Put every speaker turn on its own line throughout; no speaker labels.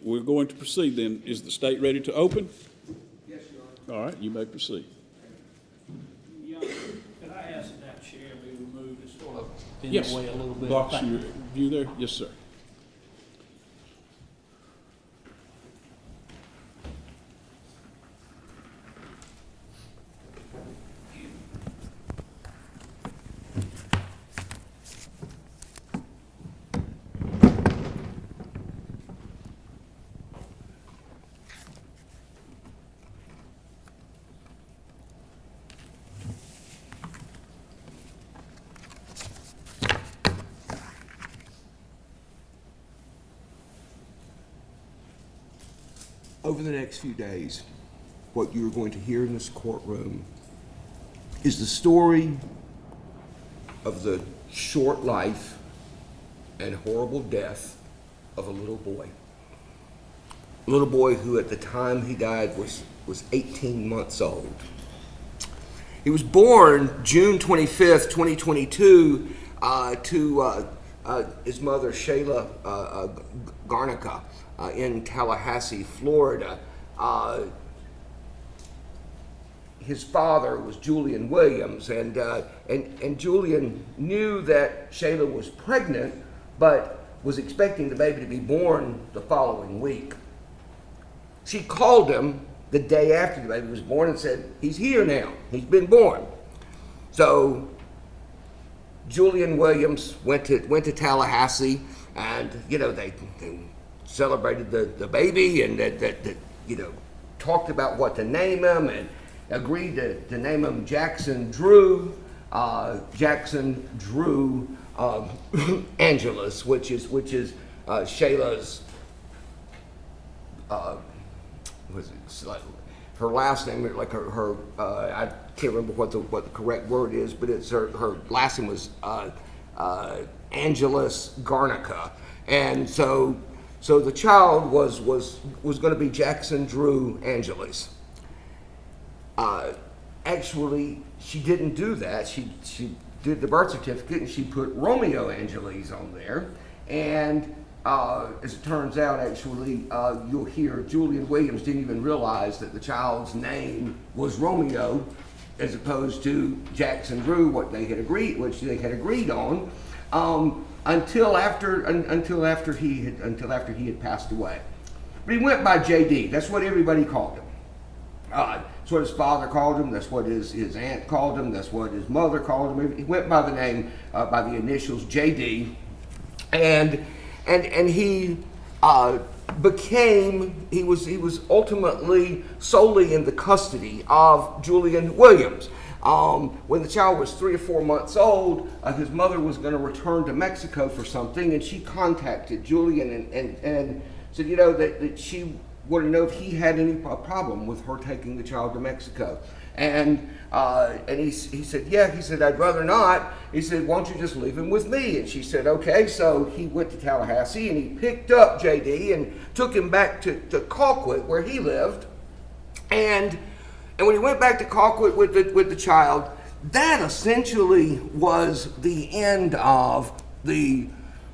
we're going to proceed then. Is the state ready to open?
Yes, Your Honor.
All right, you may proceed.
Your Honor, could I ask that chair be removed? It's sort of in
Yes.
the way a little bit.
Blocks
Thank
your
you.
view there? Yes, sir.
Over the next few days, what you're going to hear in this courtroom is the story of the short life and horrible death of a little boy. A little boy who at the time he died was 18 months old. He was born June 25th, 2022 to his mother, Shayla Garnica, in Tallahassee, Florida. His father was Julian Williams, and Julian knew that Shayla was pregnant, but was expecting the baby to be born the following week. She called him the day after the baby was born and said, "He's here now. He's been born." So Julian Williams went to Tallahassee, and they celebrated the baby, and that talked about what to name him, and agreed to name him Jackson Drew Angeles, which is Shayla's her last name, like her I can't remember what the correct word is, but it's her last name was Angeles Garnica, and so the child was going to be Jackson Drew Angeles. Actually, she didn't do that. She did the birth certificate and she put Romeo Angeles on there. And as it turns out, actually, you'll hear Julian Williams didn't even realize that the child's name was Romeo, as opposed to Jackson Drew, which they had agreed on, until after he had passed away. But he went by JD. That's what everybody called him. That's what his father called him. That's what his aunt called him. That's what his mother called him. He went by the name, by the initials JD, and he was ultimately solely in the custody of Julian Williams. When the child was 3 or 4 months old, his mother was going to return to Mexico for something, and she contacted Julian and said, that she wanted to know if he had any problem with her taking the child to Mexico. And he said, yeah. He said, I'd rather not. He said, why don't you just leave him with me? And she said, okay. So he went to Tallahassee and he picked up JD and took him back to Colquitt, where he lived. And when he went back to Colquitt with the child, that essentially was the end of the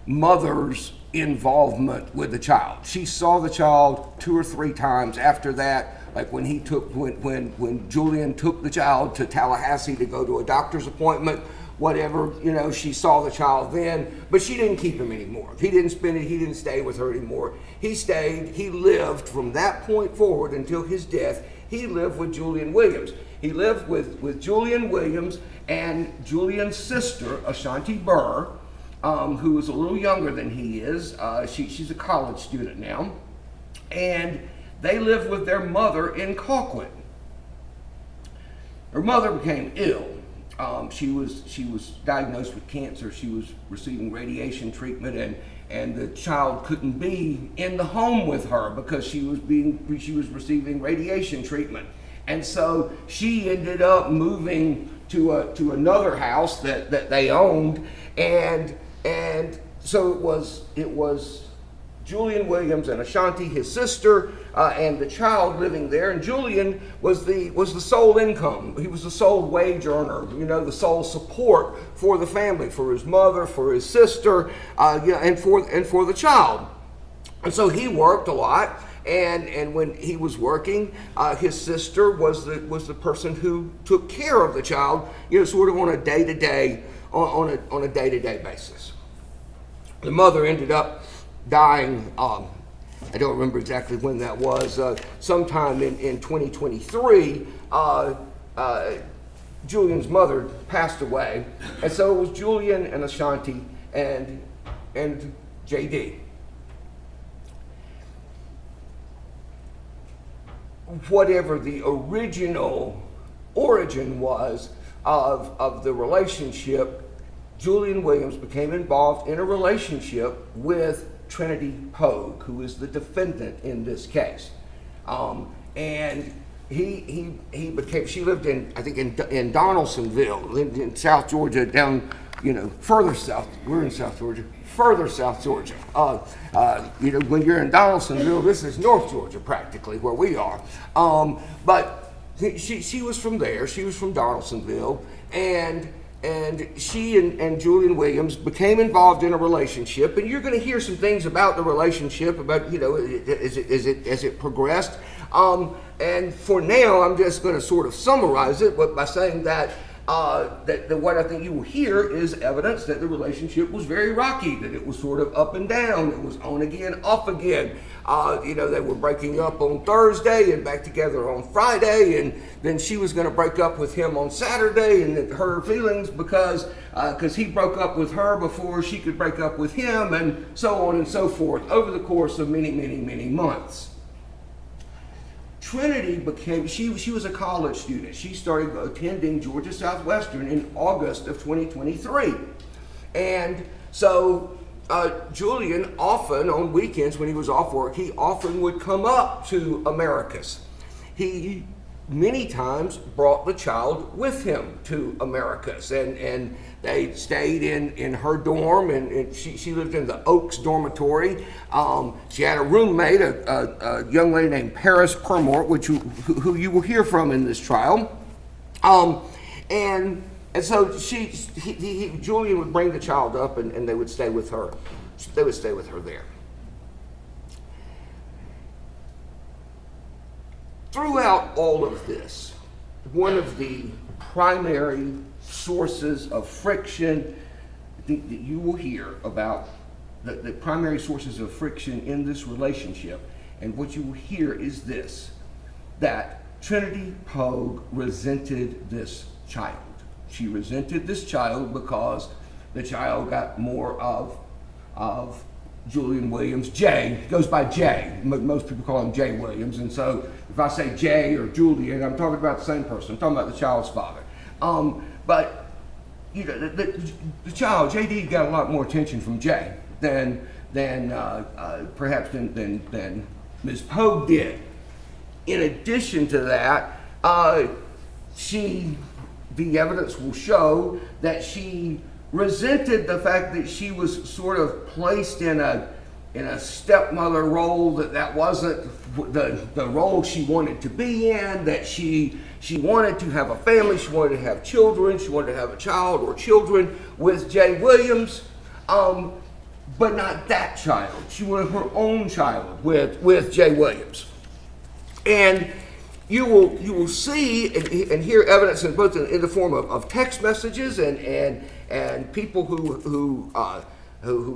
mother's involvement with the child. She saw the child 2 or 3 times after that, like when Julian took the child to Tallahassee to go to a doctor's appointment, whatever, she saw the child then, but she didn't keep him anymore. He didn't stay with her anymore. He lived from that point forward until his death. He lived with Julian Williams. He lived with Julian Williams and Julian's sister, Ashanti Burr, who is a little younger than he is. She's a college student now. And they lived with their mother in Colquitt. Her mother became ill. She was diagnosed with cancer. She was receiving radiation treatment, and the child couldn't be in the home with her because she was receiving radiation treatment. And so she ended up moving to another house that they owned, and so it was Julian Williams and Ashanti, his sister, and the child living there. And Julian was the sole income. He was the sole wage earner, the sole support for the family, for his mother, for his sister, and for the child. And so he worked a lot, and when he was working, his sister was the person who took care of the child, sort of on a day-to-day basis. The mother ended up dying. I don't remember exactly when that was. Sometime in 2023, Julian's mother passed away, and so it was Julian and Ashanti and JD. Whatever the original origin was of the relationship, Julian Williams became involved in a relationship with Trinity Poague, who is the defendant in this case. And she lived in Donaldsonville, lived in South Georgia, down, further south. We're in South Georgia, further South Georgia. When you're in Donaldsonville, this is North Georgia practically, where we are. But she was from there. She was from Donaldsonville, and she and Julian Williams became involved in a relationship. And you're going to hear some things about the relationship, about as it progressed. And for now, I'm just going to sort of summarize it by saying that what I think you will hear is evidence that the relationship was very rocky, that it was sort of up and down, it was on again, off again. They were breaking up on Thursday and back together on Friday, and then she was going to break up with him on Saturday, and that her feelings because he broke up with her before she could break up with him, and so on and so forth over the course of many, many, many months. Trinity she was a college student. She started attending Georgia Southwestern in August of 2023. And so Julian often, on weekends when he was off work, he often would come up to Americus. He many times brought the child with him to Americus, and they stayed in her dorm, and she lived in the Oaks dormitory. She had a roommate, a young lady named Paris Permort, who you will hear from in this trial. And so Julian would bring the child up, and they would stay with her. They would stay with her there. Throughout all of this, one of the primary sources of friction that you will hear about, the primary sources of friction in this relationship, and what you will hear is this, that Trinity Poague resented this child. She resented this child because the child got more of Julian Williams. Jay goes by Jay. Most people call him Jay Williams, and so if I say Jay or Julian, I'm talking about the same person. I'm talking about the child's father. But the child, JD, got a lot more attention from Jay than perhaps than Ms. Poague did. In addition to that, the evidence will show that she resented the fact that she was sort of placed in a stepmother role, that wasn't the role she wanted to be in, that she wanted to have a family, she wanted to have children, she wanted to have a child or children with Jay Williams, but not that child. She wanted her own child with Jay Williams. And you will see and hear evidence in both in the form of text messages and people who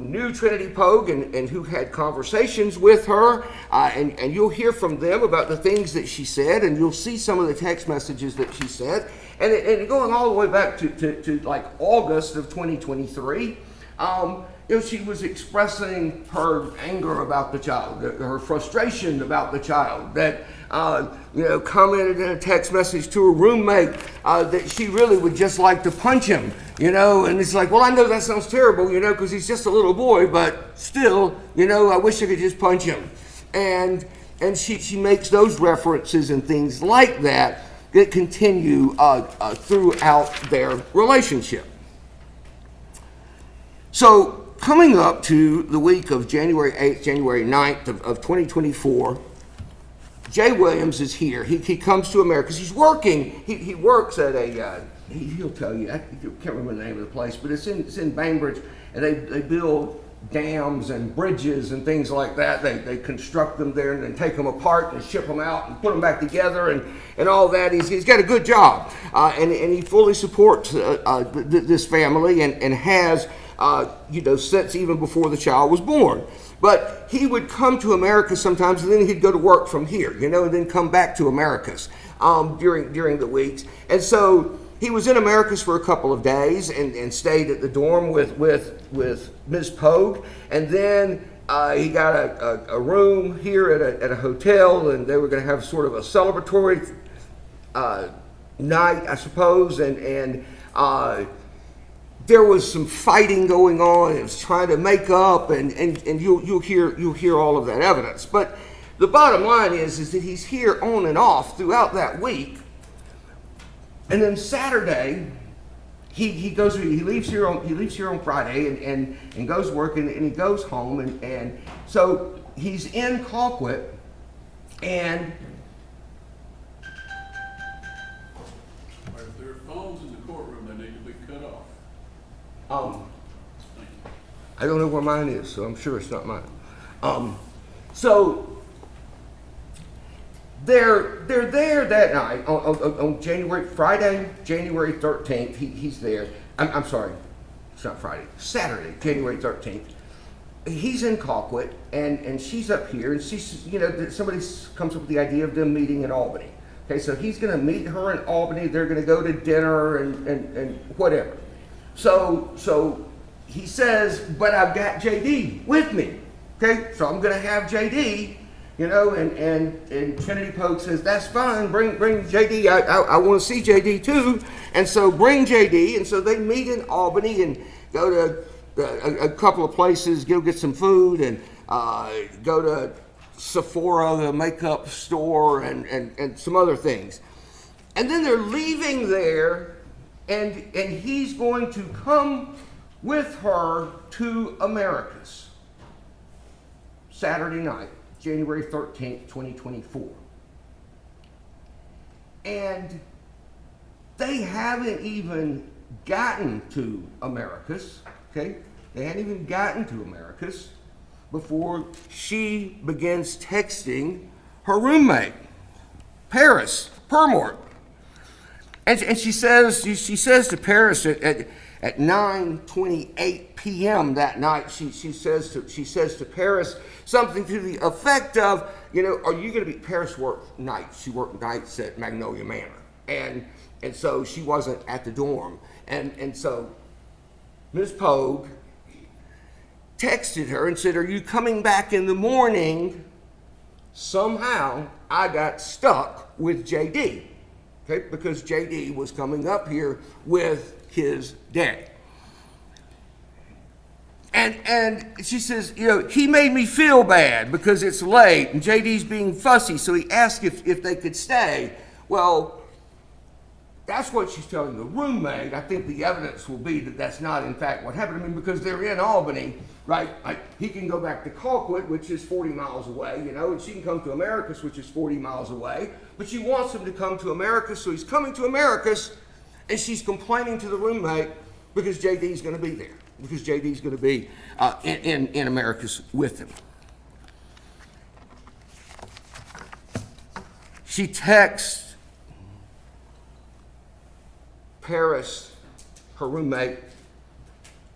knew Trinity Poague and who had conversations with her, and you'll hear from them about the things that she said, and you'll see some of the text messages that she said, and going all the way back to like August of 2023. She was expressing her anger about the child, her frustration about the child, that commented in a text message to a roommate that she really would just like to punch him, and it's like, well, I know that sounds terrible, because he's just a little boy, but still, I wish I could just punch him. And she makes those references and things like that continue throughout their relationship. So, coming up to the week of January 8th, January 9th of 2024, Jay Williams is here. He comes to America because he's working. He works at he'll tell you, I can't remember the name of the place, but it's in Bainbridge, and they build dams and bridges and things like that. They construct them there and then take them apart and ship them out and put them back together and all that. He's got a good job, and he fully supports this family and has, since even before the child was born. But he would come to America sometimes, and then he'd go to work from here, and then come back to Americas during the weeks. And so he was in Americas for a couple of days and stayed at the dorm with Ms. Poague. And then he got a room here at a hotel, and they were going to have sort of a celebratory night, I suppose. And there was some fighting going on. It was trying to make up, and you'll hear all of that evidence. But the bottom line is that he's here on and off throughout that week. And then Saturday, he leaves here on Friday and goes work and he goes home and so he's in Colquitt and
If there are phones in the courtroom, they need to be cut off.
I don't know where mine is, so I'm sure it's not mine. So they're there that night on Friday, January 13th. He's there. I'm sorry, it's not Friday. Saturday, January 13th. He's in Colquitt and she's up here, and she's somebody comes up with the idea of them meeting in Albany. Okay, so he's going to meet her in Albany. They're going to go to dinner and whatever. So he says, but I've got JD with me. Okay, so I'm going to have JD. And Trinity Poague says, that's fine, bring JD, I want to see JD too, and so bring JD, and so they meet in Albany and go to a couple of places, go get some food, and go to Sephora, the makeup store, and some other things. And then they're leaving there, and he's going to come with her to Americas, Saturday night. January 13th, 2024. And they haven't even gotten to Americas, okay? They hadn't even gotten to Americas before she begins texting her roommate, Paris Permort. And she says to Paris at 9:28 p.m. that night, she says to Paris something to the effect of, are you going to be, Paris worked nights. She worked nights at Magnolia Manor. And so she wasn't at the dorm. And so Ms. Poague texted her and said, are you coming back in the morning? Somehow I got stuck with JD. Okay, because JD was coming up here with his dad. And she says, he made me feel bad because it's late and JD's being fussy, so he asked if they could stay. Well, that's what she's telling the roommate. I think the evidence will be that that's not in fact what happened. Because they're in Albany, right? He can go back to Colquitt, which is 40 miles away, and she can come to Americus, which is 40 miles away. But she wants him to come to Americus, so he's coming to Americus, and she's complaining to the roommate because JD's going to be there. Because JD's going to be in Americas with him. She texts Paris, her roommate.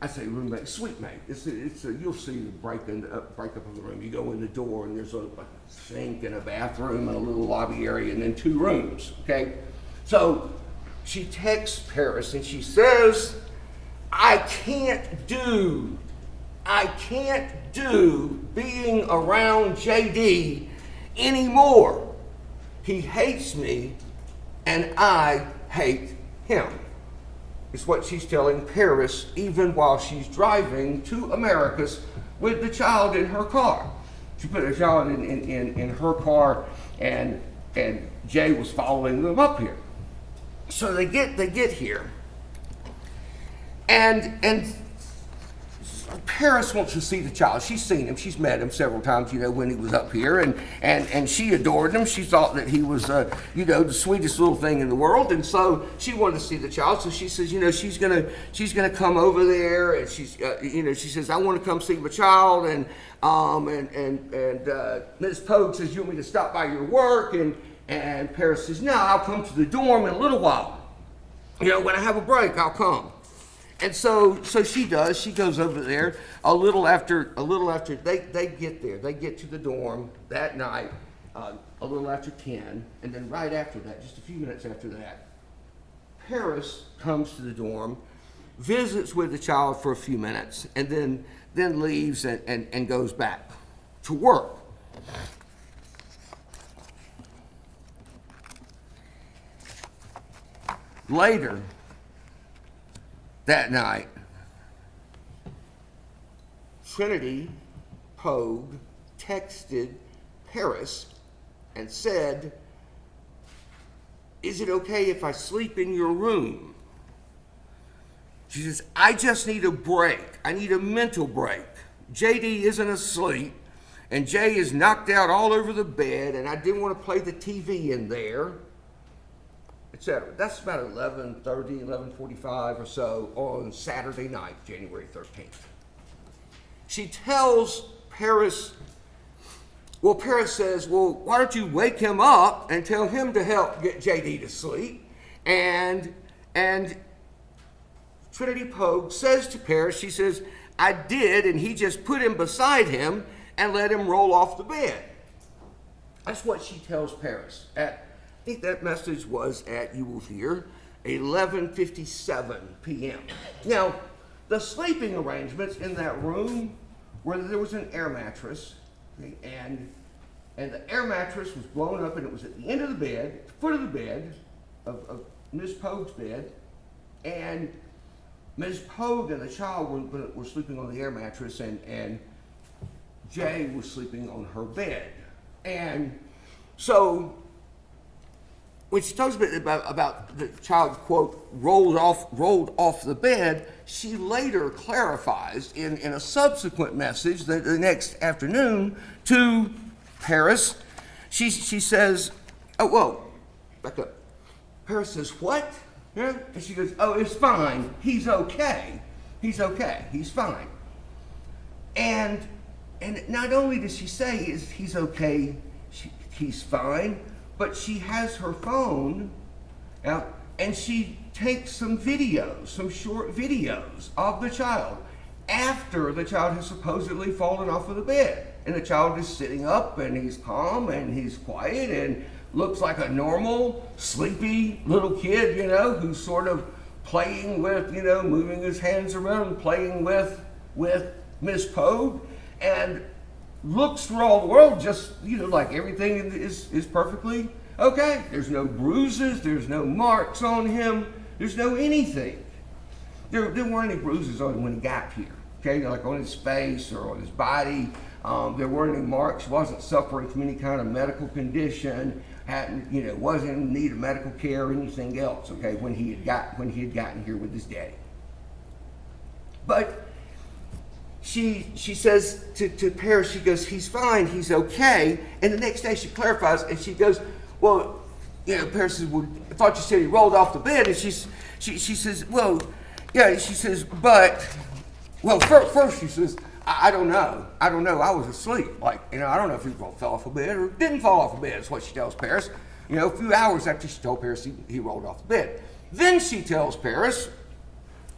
I say roommate, sweet mate. You'll see the breakup of the room. You go in the door and there's a sink and a bathroom and a little lobby area and then 2 rooms. Okay, so she texts Paris and she says, I can't do being around JD anymore. He hates me and I hate him. It's what she's telling Paris even while she's driving to Americas with the child in her car. She put the child in her car and Jay was following them up here. So they get here. And Paris wants to see the child. She's seen him. She's met him several times, when he was up here, and she adored him. She thought that he was, the sweetest little thing in the world, and so she wanted to see the child. So she says, she's gonna come over there, and she says, I want to come see my child, and Ms. Poague says, you want me to stop by your work, and Paris says, no, I'll come to the dorm in a little while. When I have a break, I'll come. And so she does. She goes over there a little after they get there. They get to the dorm that night, a little after 10, and then right after that, just a few minutes after that, Paris comes to the dorm, visits with the child for a few minutes, and then leaves and goes back to work. Later that night, Trinity Poague texted Paris and said, is it okay if I sleep in your room? She says, I just need a break. I need a mental break. JD isn't asleep, and Jay is knocked out all over the bed, and I didn't want to play the TV in there, etc. That's about 11:30, 11:45 or so on Saturday night, January 13th. She tells Paris, Paris says, why don't you wake him up and tell him to help get JD to sleep? And Trinity Poague says to Paris, she says, I did, and he just put him beside him and let him roll off the bed. That's what she tells Paris. I think that message was you will hear, 11:57 p.m. Now, the sleeping arrangements in that room where there was an air mattress, okay, and the air mattress was blown up, and it was at the end of the bed, foot of the bed, of Ms. Poague's bed, and Ms. Poague and the child were sleeping on the air mattress, and Jay was sleeping on her bed. And so when she talks a bit about the child, quote, rolled off the bed, she later clarifies in a subsequent message the next afternoon to Paris. She says, back up. Paris says, what? Yeah? And she goes, it's fine. He's okay. He's fine. And not only does she say he's okay, he's fine, but she has her phone out, and she takes some short videos of the child after the child has supposedly fallen off of the bed. And the child is sitting up, and he's calm, and he's quiet, and looks like a normal, sleepy little kid, who's sort of playing with, moving his hands around, playing with Miss Poague, and looks for all the world just, like everything is perfectly okay. There's no bruises, there's no marks on him, there's no anything. There weren't any bruises on him when he got here, okay, like on his face or on his body. There weren't any marks, wasn't suffering from any kind of medical condition, wasn't in need of medical care or anything else, okay, when he had gotten here with his daddy. But she says to Paris, she goes, he's fine, he's okay. And the next day she clarifies, and she goes, Paris says, I thought you said he rolled off the bed. And she says, she says, first she says, I don't know. I was asleep. I don't know if he fell off a bed or didn't fall off a bed, is what she tells Paris. A few hours after she told Paris he rolled off the bed. Then she tells Paris,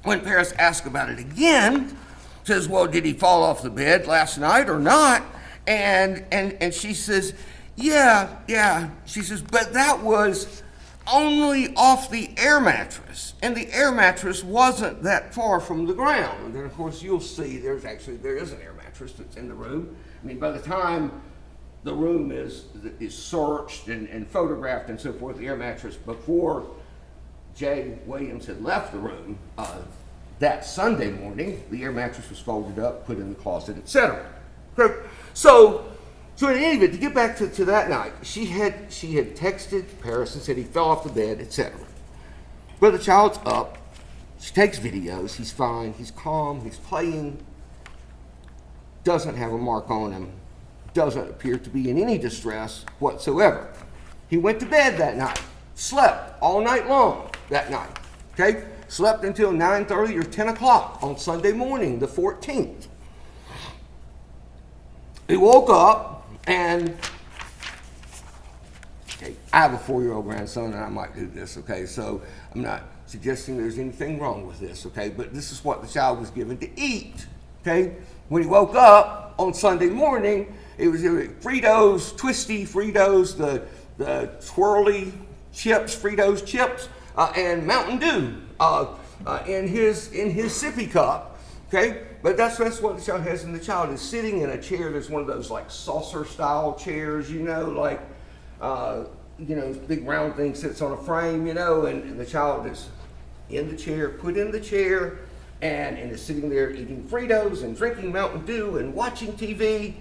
when Paris asks about it again, says, did he fall off the bed last night or not? And she says, yeah. She says, but that was only off the air mattress, and the air mattress wasn't that far from the ground. And of course, you'll see there is an air mattress that's in the room. I mean, by the time the room is searched and photographed and so forth, the air mattress, before Jay Williams had left the room that Sunday morning, the air mattress was folded up, put in the closet, etc. So in any event, to get back to that night, she had texted Paris and said he fell off the bed, etc. But the child's up. She takes videos. He's fine. He's calm. He's playing doesn't have a mark on him, doesn't appear to be in any distress whatsoever. He went to bed that night, slept all night long that night, okay? Slept until 9:30 or 10 o'clock on Sunday morning, the 14th. He woke up and, okay, I have a 4-year-old grandson and I might do this, okay? So I'm not suggesting there's anything wrong with this, okay? But this is what the child was given to eat, okay? When he woke up on Sunday morning, it was Fritos, Twisty Fritos, the twirly chips, Fritos chips, and Mountain Dew in his sippy cup, okay? But that's what the child has, and the child is sitting in a chair. There's one of those like saucer style chairs, you know, like big round thing sits on a frame, you know, and the child is in the chair, put in the chair, and is sitting there eating Fritos and drinking Mountain Dew and watching TV,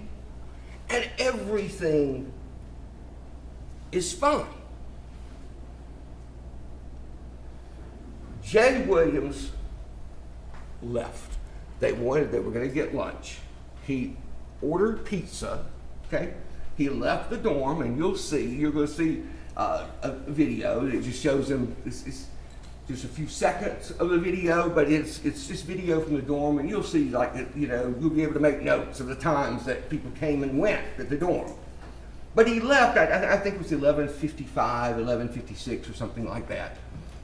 and everything is fine. Jay Williams left. They were going to get lunch. He ordered pizza, okay? He left the dorm, and you're going to see a video that just shows him, it's just a few seconds of the video, but it's just video from the dorm, and you'll see, like, you'll be able to make notes of the times that people came and went at the dorm. But he left, I think it was 11:55, 11:56 or something like that,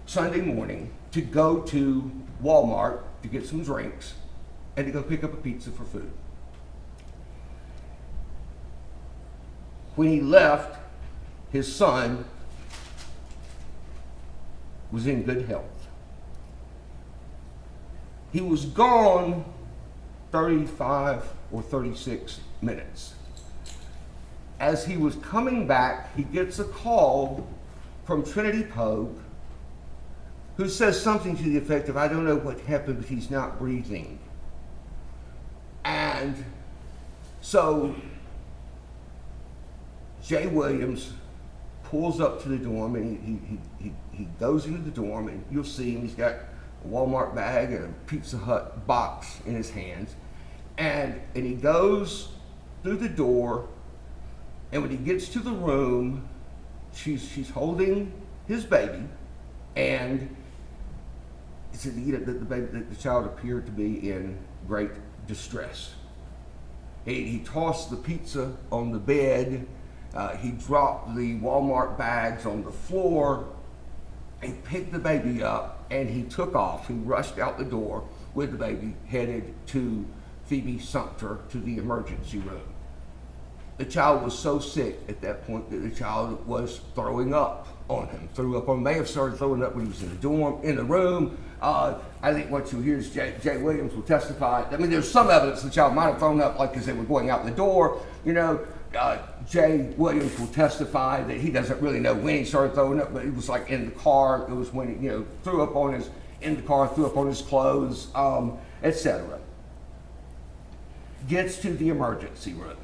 Sunday morning, to go to Walmart to get some drinks and to go pick up a pizza for food. When he left, his son was in good health. He was gone 35 or 36 minutes. As he was coming back, he gets a call from Trinity Poague, who says something to the effect of, "I don't know what happened, but he's not breathing." And so Jay Williams pulls up to the dorm, and he goes into the dorm, and you'll see him. He's got a Walmart bag and a Pizza Hut box in his hands, and he goes through the door, and when he gets to the room, she's holding his baby, and he said the child appeared to be in great distress. He tossed the pizza on the bed. He dropped the Walmart bags on the floor. He picked the baby up and he took off. He rushed out the door with the baby, headed to Phoebe Sumter to the emergency room. The child was so sick at that point that the child was throwing up on him. May have started throwing up when he was in the dorm, in the room. I think what you hear is Jay Williams will testify. I mean, there's some evidence the child might have thrown up, like as they were going out the door. Jay Williams will testify that he doesn't really know when he started throwing up, but it was like in the car. It was when he, threw up on his clothes, etc. Gets to the emergency room.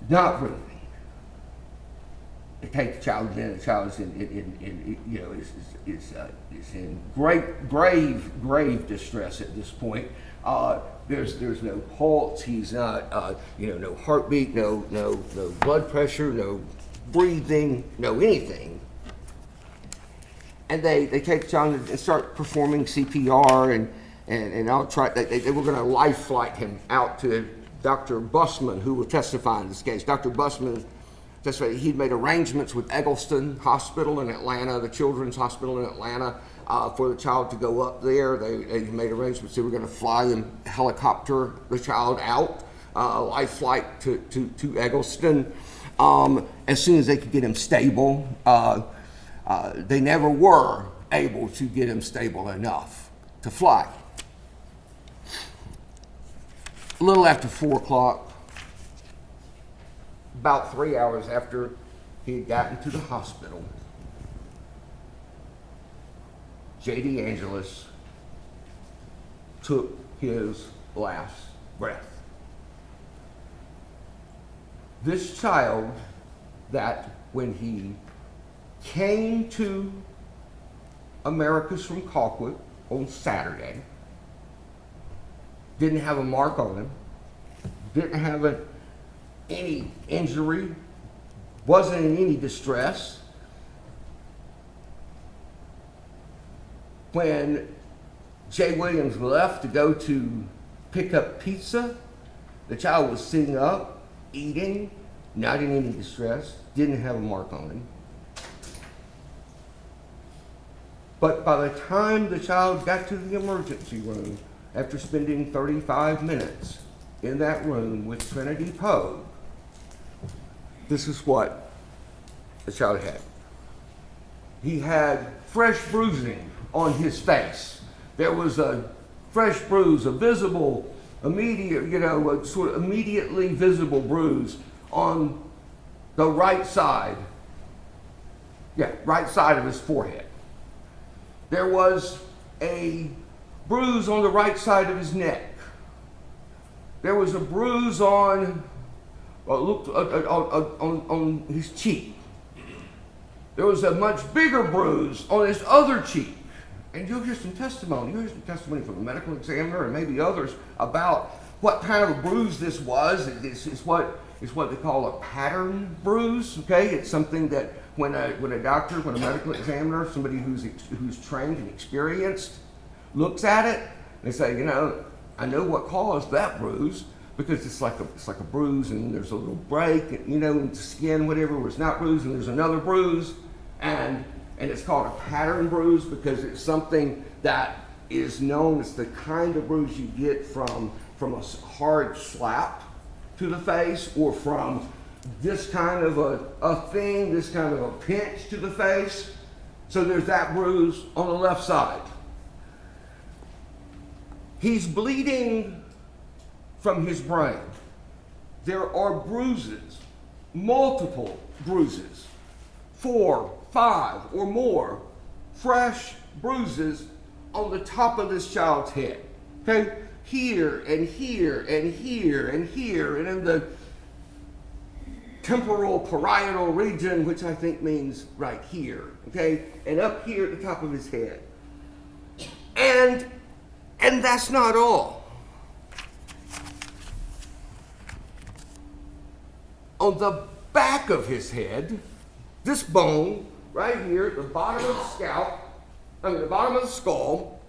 Not breathing. They take the child in. The child is is in grave distress at this point. There's no pulse. He's not, no heartbeat, no blood pressure, no breathing, no anything. And they take the child and start performing CPR, and I'll try. They were going to life flight him out to Dr. Bussman, who will testify in this case. Dr. Bussman testified he'd made arrangements with Eggleston Hospital in Atlanta, the Children's Hospital in Atlanta, for the child to go up there. They made arrangements. They were going to fly and helicopter the child out, life flight to Eggleston. As soon as they could get him stable, they never were able to get him stable enough to fly. A little after 4 o'clock, about 3 hours after he had gotten to the hospital, J.D. Angeles took his last breath. This child that when he came to Americas from Colquitt on Saturday, didn't have a mark on him, didn't have any injury, wasn't in any distress. When Jay Williams left to go to pick up pizza, the child was sitting up, eating, not in any distress, didn't have a mark on him. But by the time the child got to the emergency room, after spending 35 minutes in that room with Trinity Poague, this is what the child had. He had fresh bruising on his face. There was a fresh bruise, a visible, immediate, a sort of immediately visible bruise on the right side. Right side of his forehead. There was a bruise on the right side of his neck. There was a bruise on his cheek. There was a much bigger bruise on his other cheek. And you'll hear some testimony. You'll hear some testimony from the medical examiner and maybe others about what kind of a bruise this was. It's what they call a pattern bruise. Okay, it's something that when a doctor, when a medical examiner, somebody who's trained and experienced, looks at it, they say, I know what caused that bruise because it's like a bruise and there's a little break, in the skin, whatever, where it's not bruised, and there's another bruise, and it's called a pattern bruise because it's something that is known as the kind of bruise you get from a hard slap to the face, or from this kind of a thing, this kind of a pinch to the face. So there's that bruise on the left side. He's bleeding from his brain. There are bruises, multiple bruises, 4, 5, or more fresh bruises on the top of this child's head. Okay? Here and here and here and here, and in the temporal parietal region, which I think means right here, okay? And up here at the top of his head. And that's not all. On the back of his head, this bone right here at the bottom of the bottom of the skull,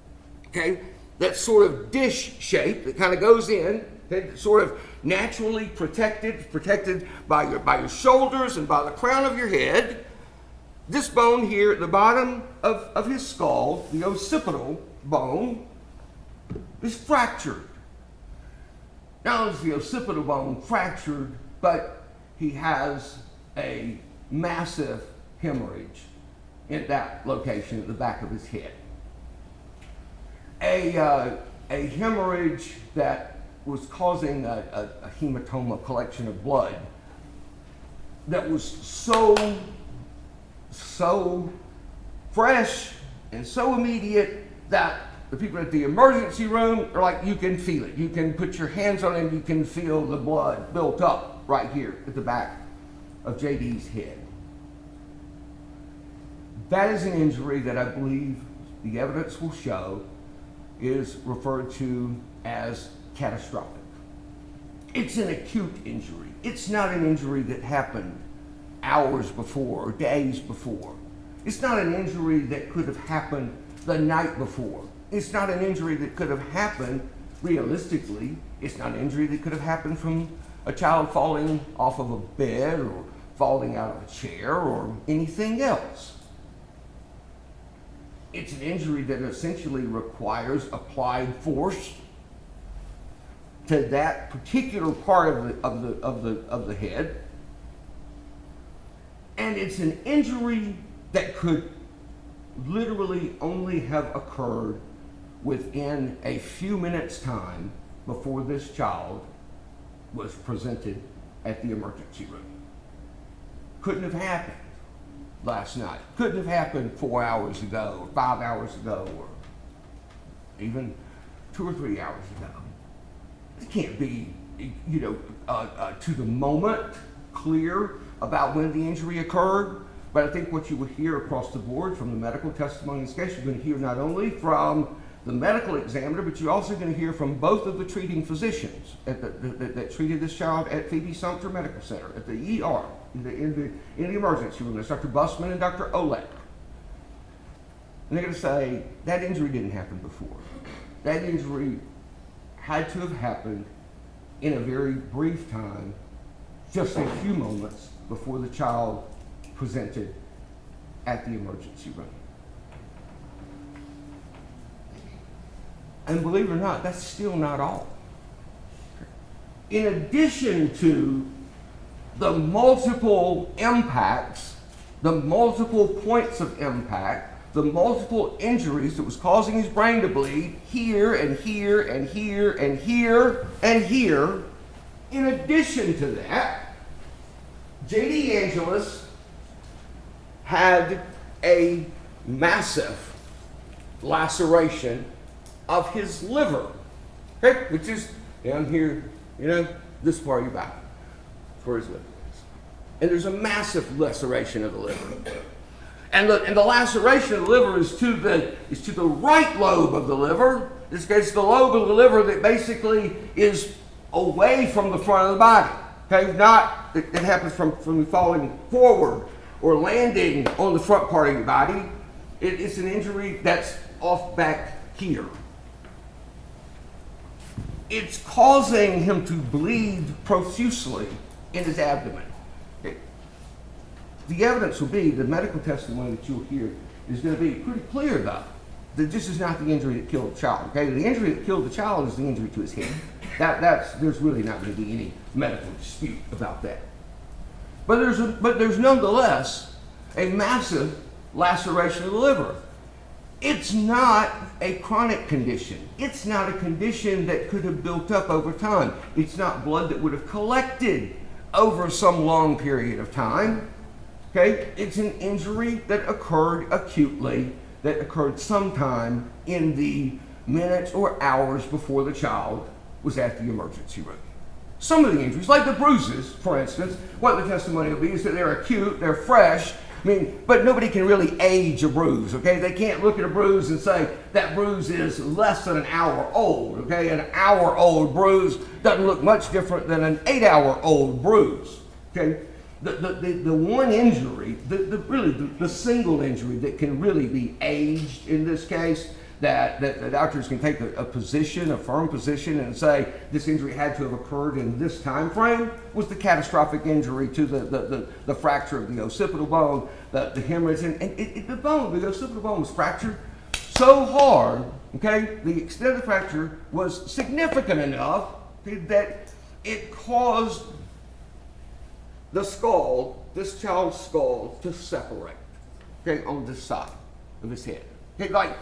okay, that sort of dish shape that kind of goes in, okay, sort of naturally protected by your shoulders and by the crown of your head. This bone here at the bottom of his skull, the occipital bone, is fractured. Not only is the occipital bone fractured, but he has a massive hemorrhage in that location at the back of his head. A hemorrhage that was causing a hematoma, collection of blood, that was so fresh and so immediate that the people at the emergency room are like, you can feel it. You can put your hands on it, you can feel the blood built up right here at the back of JD's head. That is an injury that I believe the evidence will show is referred to as catastrophic. It's an acute injury. It's not an injury that happened hours before or days before. It's not an injury that could have happened the night before. It's not an injury that could have happened realistically. It's not an injury that could have happened from a child falling off of a bed or falling out of a chair or anything else. It's an injury that essentially requires applied force to that particular part of the head. And it's an injury that could literally only have occurred within a few minutes' time before this child was presented at the emergency room. Couldn't have happened last night. Couldn't have happened 4 hours ago, or 5 hours ago, or even 2 or 3 hours ago. It can't be, to the moment clear about when the injury occurred. But I think what you will hear across the board from the medical testimony in this case, you're going to hear not only from the medical examiner, but you're also going to hear from both of the treating physicians that treated this child at Phoebe Sumter Medical Center, at the ER, in the emergency room. That's Dr. Busman and Dr. Olek. And they're going to say, that injury didn't happen before. That injury had to have happened in a very brief time, just a few moments before the child presented at the emergency room. And believe it or not, that's still not all. In addition to the multiple impacts, the multiple points of impact, the multiple injuries that was causing his brain to bleed here and here and here and here and here, in addition to that, J.D. Angeles had a massive laceration of his liver, okay, which is down here, this part of your back. That's where his liver is. And there's a massive laceration of the liver. And the laceration of the liver is to the right lobe of the liver. This is the lobe of the liver that basically is away from the front of the body. Okay, not it happens from falling forward or landing on the front part of your body. It's an injury that's off back here. It's causing him to bleed profusely in his abdomen. Okay. The evidence will be, the medical testimony that you'll hear is going to be pretty clear, though, that this is not the injury that killed the child. Okay, the injury that killed the child is the injury to his head. There's really not going to be any medical dispute about that. But there's nonetheless a massive laceration of the liver. It's not a chronic condition. It's not a condition that could have built up over time. It's not blood that would have collected over some long period of time. Okay? It's an injury that occurred acutely, that occurred sometime in the minutes or hours before the child was at the emergency room. Some of the injuries, like the bruises, for instance, what the testimony will be is that they're acute, they're fresh. But nobody can really age a bruise, okay? They can't look at a bruise and say that bruise is less than an hour old, okay? An hour-old bruise doesn't look much different than an 8-hour-old bruise, okay? The one injury, the single injury that can really be aged in this case, that the doctors can take a position, a firm position, and say this injury had to have occurred in this time frame, was the catastrophic injury to the fracture of the occipital bone, the hemorrhage, and the occipital bone was fractured so hard, okay, the extent of the fracture was significant enough that it caused the skull, this child's skull, to separate, okay, on this side of his head. Okay, like,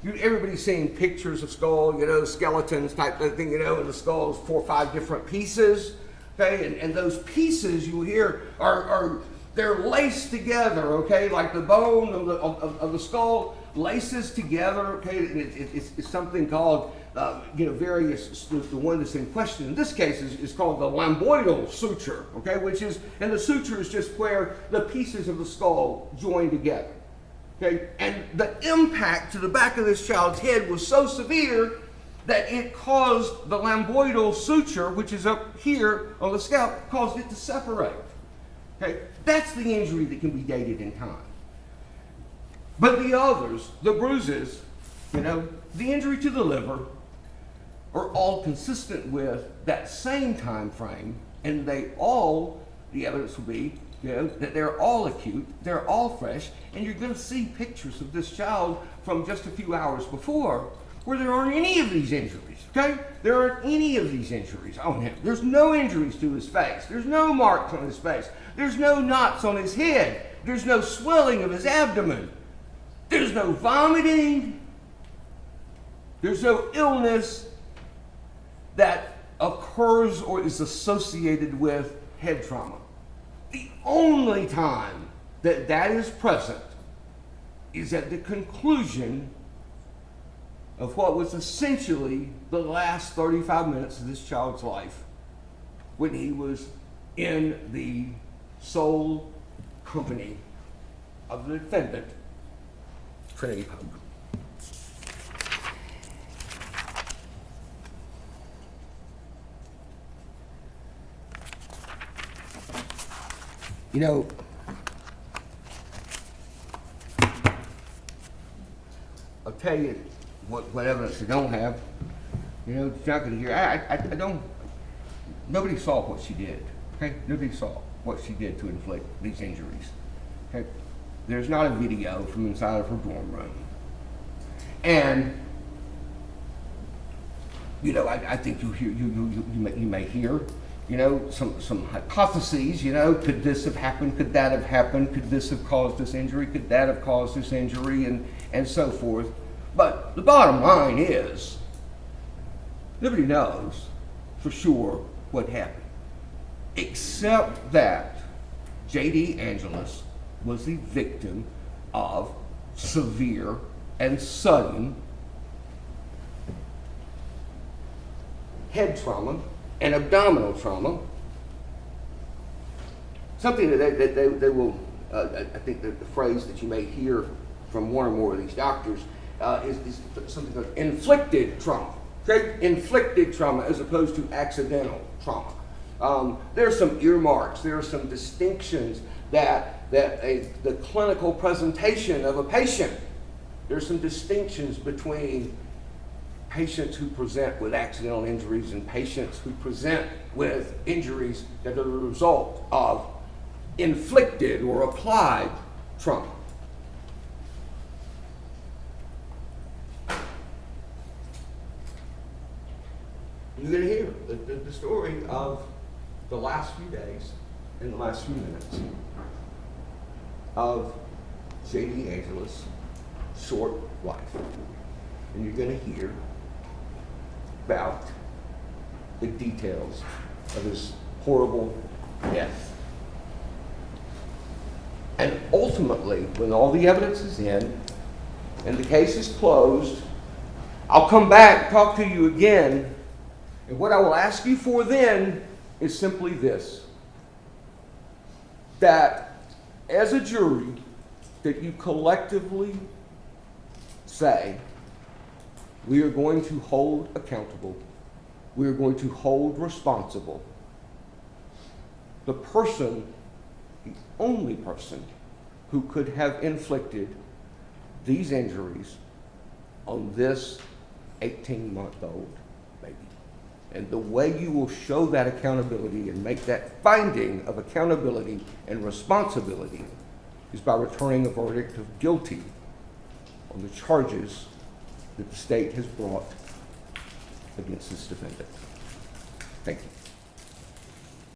everybody's seen pictures of skull, skeletons type of thing, and the skull is 4 or 5 different pieces, okay, and those pieces you hear they're laced together, okay, like the bone of the skull laces together, okay, it's something called, the one that's in question in this case is called the lambdoidal suture, okay, and the suture is just where the pieces of the skull join together. Okay, and the impact to the back of this child's head was so severe that it caused the lambdoidal suture, which is up here on the scalp, caused it to separate. Okay, that's the injury that can be dated in time. But the others, the bruises, the injury to the liver, are all consistent with that same time frame, and the evidence will be that they're all acute, they're all fresh, and you're going to see pictures of this child from just a few hours before where there aren't any of these injuries, okay? There aren't any of these injuries on him. There's no injuries to his face. There's no marks on his face. There's no knots on his head. There's no swelling of his abdomen. There's no vomiting. There's no illness that occurs or is associated with head trauma. The only time that is present is at the conclusion of what was essentially the last 35 minutes of this child's life, when he was in the sole company of the defendant, Trinity Poague. You know, I'll tell you what evidence they don't have. You know, it's not gonna hear, I don't, nobody saw what she did, okay? Nobody saw what she did to inflict these injuries, okay? There's not a video from inside of her dorm room. And, you know, I think you may hear, you know, some hypotheses, you know, could this have happened? Could that have happened? Could this have caused this injury? Could that have caused this injury? And so forth. But the bottom line is, nobody knows for sure what happened, except that J.D. Angeles was the victim of severe and sudden head trauma and abdominal trauma. Something that they will, I think that the phrase that you may hear from one or more of these doctors is something called inflicted trauma. Okay? Inflicted trauma as opposed to accidental trauma. There are some earmarks, there are some distinctions that the clinical presentation of a patient, there's some distinctions between patients who present with accidental injuries and patients who present with injuries that are the result of inflicted or applied trauma. You're going to hear the story of the last few days and the last few minutes of J.D. Angeles' short life. And you're going to hear about the details of his horrible death. And ultimately, when all the evidence is in and the case is closed, I'll come back and talk to you again. And what I will ask you for then is simply this: that as a jury, that you collectively say, we are going to hold accountable, we are going to hold responsible the person, the only person who could have inflicted these injuries on this 18-month-old baby. And the way you will show that accountability and make that finding of accountability and responsibility is by returning a verdict of guilty on the charges that the state has brought against this defendant. Thank you.